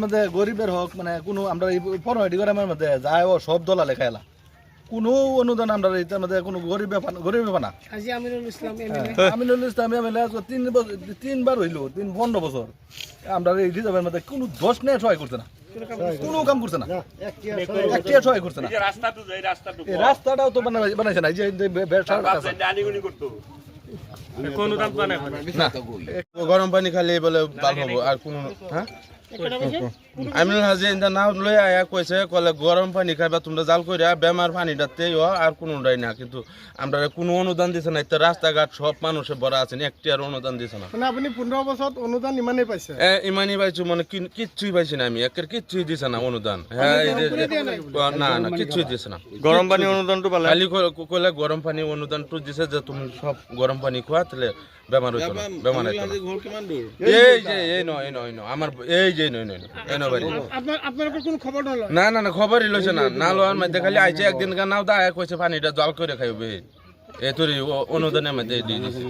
মধ্যে গরিবের হক মানে কোনো আমরা এই 15টি গ্রামের মধ্যে যায় ও সব দলা লেখা এলা কোনো অনুদান আমরা এটার মধ্যে কোনো গরিবে পানা হাজী আমিনুল ইসলাম এমএলএ আমিনুল ইসলাম এমএলএ 3বার হইলো 4 বছর আমরা এই রিজার্ভের মধ্যে কোনো 10 নেট সহায় করছে না কোনো কাম করছে না একটা সহায় করছে না এই রাস্তাটাও তো বানাইছে না এই যে কোন দাম পানে না গরম পানি খালি বলে ভালো হবো আর কোনো হ্যাঁ আমিনুল হাজি ইন্দা নাও লই আয়া কইছে কলে গরম পানি খাইবা তোমরা জাল কইরা বেমার পানিটাতে আর কোনোটাই না কিন্তু আমরা কোনো অনুদান দিছে না এটা রাস্তাঘাট সব মানুষে ভরা আছেন একটি আর অনুদান দিছে না মানে আপনি 15 বছর অনুদান ইমানই পাইছে ইমানি পাইছো মানে কিচ্ছুই পাইছি না আমি একের কিচ্ছুই দিছে না অনুদান হ্যাঁ না না কিচ্ছুই দিছে না গরম পানি অনুদানটো পালে খালি কইলে গরম পানি অনুদানটো দিছে যে তুমি সব গরম পানি খাওয়া তাহলে বেমার হইতো না বেমার হইতো না এই যে এই নয় আমার এই যে নয় বাড়ি আপনার কোনো খবর নয় না না না খবরই লইছে না না লোয়ার মধ্যে খালি আইছে একদিন নাও দা কইছে পানিটা জল করে খাইবে এ তোর অনুদানের মধ্যে দিয়ে দিছে